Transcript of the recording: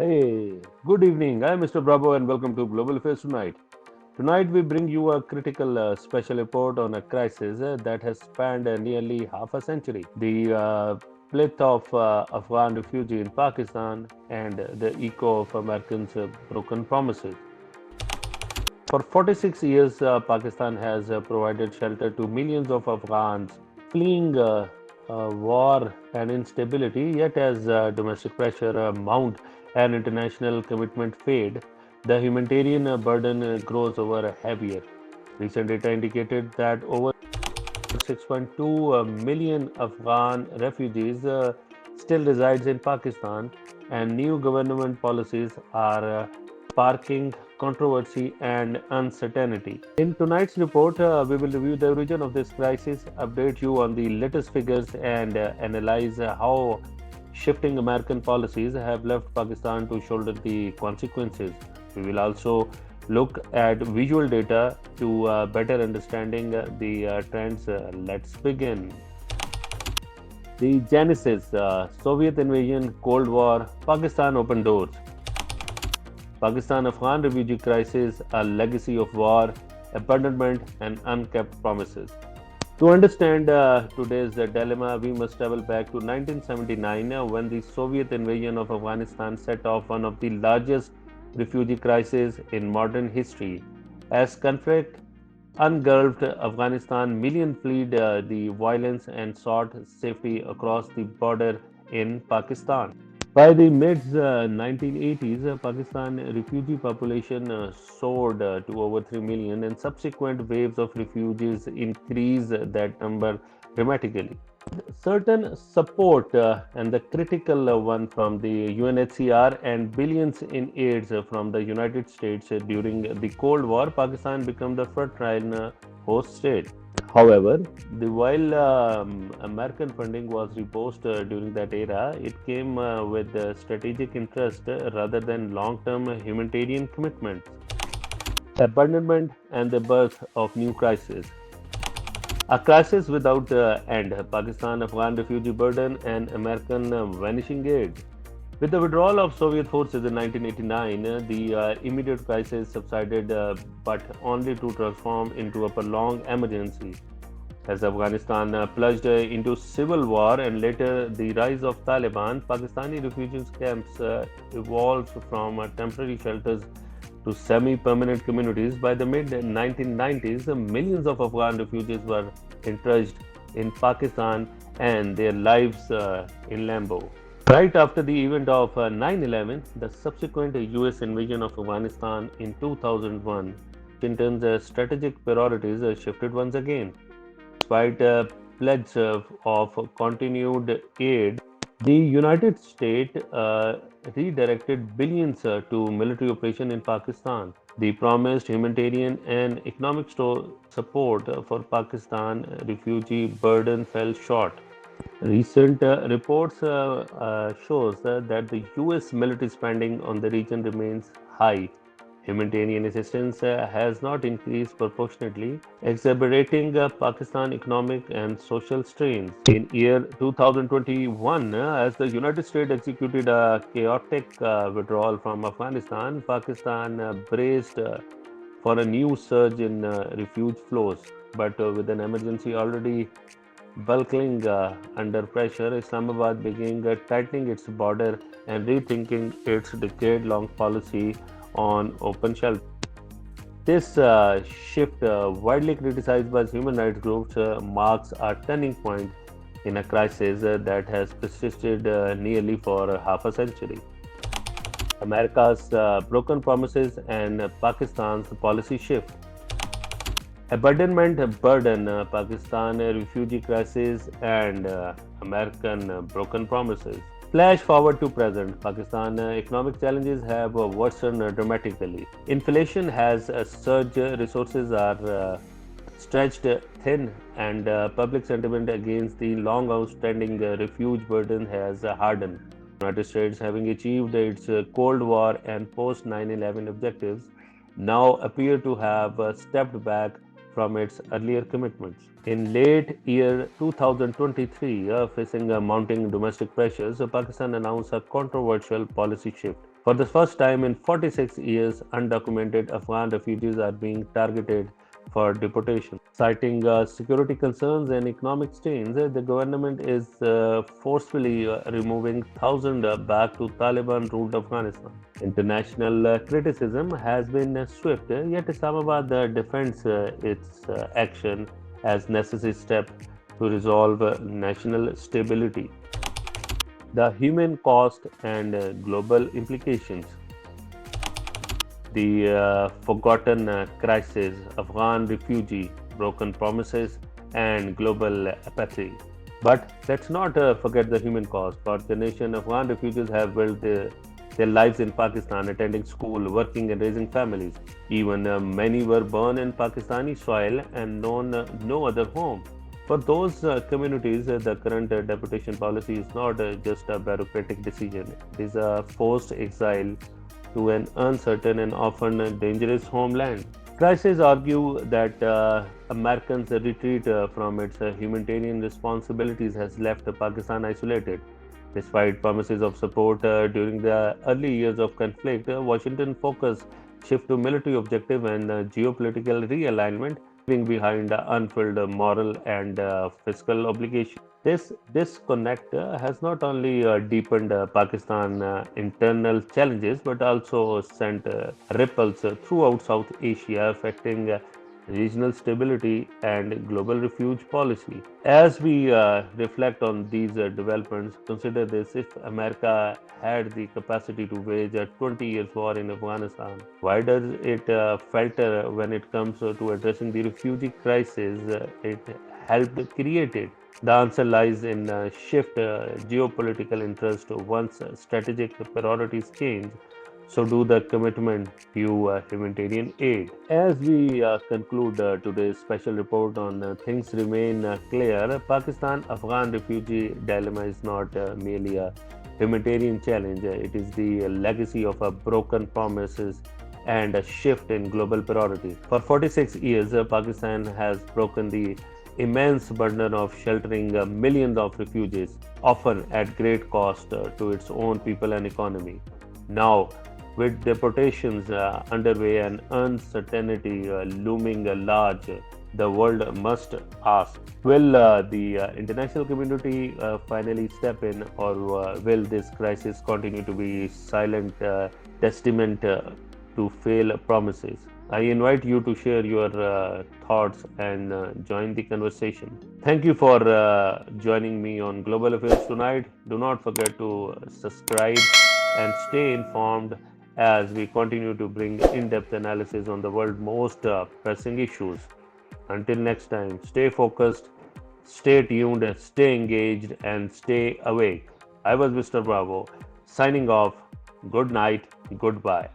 Hey, good evening. I'm Mr. Bravo and welcome to Global Affairs Tonight. Tonight we bring you a critical special report on a crisis that has spanned nearly half a century. The pleth of Afghan refugee in Pakistan and the echo of Americans' broken promises. For 46 years, Pakistan has provided shelter to millions of Afghans fleeing war and instability. Yet, as domestic pressure mount and international commitment fade, the humanitarian burden grows over heavier. Recent data indicated that over 6.2 million Afghan refugees still resides in Pakistan, and new government policies are sparking controversy and uncertainty. In tonight's report, we will review the origin of this crisis, update you on the latest figures, and analyze how shifting American policies have left Pakistan to shoulder the consequences. We will also look at visual data to better understanding the trends. Let's begin. The genesis, Soviet invasion, Cold War, Pakistan open doors. Pakistan Afghan refugee crisis, a legacy of war, abandonment, and unkept promises. To understand today's dilemma, we must travel back to 1979 when the Soviet invasion of Afghanistan set off one of the largest refugee crises in modern history. As conflict engulfed Afghanistan, millions fled the violence and sought safety across the border in Pakistan. By the mid 1980s, Pakistan refugee population soared to over 3 million, and subsequent waves of refugees increased that number dramatically. Certain support and the critical one from the UNHCR and billions in aids from the United States during the Cold War, Pakistan became the fertile host state. However, while American funding was reposed during that era, it came with strategic interest rather than long-term humanitarian commitment. Abandonment and the birth of new crises. A crisis without end. Pakistan Afghan refugee burden and American vanishing aid. With the withdrawal of Soviet forces in 1989, the immediate crisis subsided, but only to transform into a prolonged emergency. As Afghanistan plunged into civil war and later the rise of Taliban, Pakistani refugees camps evolved from temporary shelters to semi-permanent communities. By the mid-1990s, millions of Afghan refugees were entrenched in Pakistan and their lives in limbo. Right after the event of 9/11, the subsequent US invasion of Afghanistan in 2001, Washington's strategic priorities shifted once again. Despite a pledge of continued aid, the United States redirected billions to military operation in Pakistan. The promised humanitarian and economic support for Pakistan refugee burden fell short. Recent reports shows that the U.S. military spending on the region remains high. Humanitarian assistance has not increased proportionately, exacerbating Pakistan economic and social strains. In year 2021, as the United States executed a chaotic withdrawal from Afghanistan, Pakistan braced for a new surge in refuge flows. But with an emergency already bulking under pressure, Islamabad began tightening its border and rethinking its decade-long policy on open shelter. This shift, widely criticized by human rights groups, marks a turning point in a crisis that has persisted nearly for half a century. America's broken promises and Pakistan's policy shift. Abandonment burden, Pakistan refugee crisis, and American broken promises. Flash forward to present, Pakistan economic challenges have worsened dramatically. Inflation has surged, resources are stretched thin, and public sentiment against the long outstanding refuge burden has hardened. United States, having achieved its Cold War and post 9/11 objectives, now appear to have stepped back from its earlier commitments. In late year 2023, facing mounting domestic pressures, Pakistan announced a controversial policy shift. For the first time in 46 years, undocumented Afghan refugees are being targeted for deportation. Citing security concerns and economic strains, the government is forcefully removing thousands back to Taliban ruled Afghanistan. International criticism has been swift, yet Islamabad defends its action as necessary step to resolve national stability. The human cost and global implications. The forgotten crisis, Afghan refugee, broken promises, and global apathy. But let's not forget the human cost. For the nation, Afghan refugees have built their lives in Pakistan, attending school, working, and raising families. Even many were born in Pakistani soil and known no other home. For those communities, the current deportation policy is not just a bureaucratic decision, it is a forced exile to an uncertain and often dangerous homeland. Crises argue that Americans' retreat from its humanitarian responsibilities has left Pakistan isolated. Despite promises of support during the early years of conflict, Washington's focus shift to military objective and geopolitical realignment, leaving behind unfulfilled moral and fiscal obligations. This disconnect has not only deepened Pakistan's internal challenges but also sent ripples throughout South Asia, affecting regional stability and global refuge policy. As we reflect on these developments, consider this: if America had the capacity to wage a 20 years war in Afghanistan, why does it falter when it comes to addressing the refugee crisis it helped create it? The answer lies in shift geopolitical interest. Once strategic priorities change, so do the commitment to humanitarian aid. As we conclude today's special report on things remain clear, Pakistan Afghan refugee dilemma is not merely a humanitarian challenge, it is the legacy of a broken promises and a shift in global priorities. For 46 years, Pakistan has broken the immense burden of sheltering millions of refugees, often at great cost to its own people and economy. Now, with deportations underway and uncertainty looming large, the world must ask: will the international community finally step in, or will this crisis continue to be silent testament to failed promises? I invite you to share your thoughts and join the conversation. Thank you for joining me on Global Affairs tonight. Do not forget to subscribe and stay informed as we continue to bring in depth analysis on the world's most pressing issues. Until next time, stay focused, stay tuned, stay engaged, and stay awake. I was Mr. Bravo, signing off. Good night, goodbye.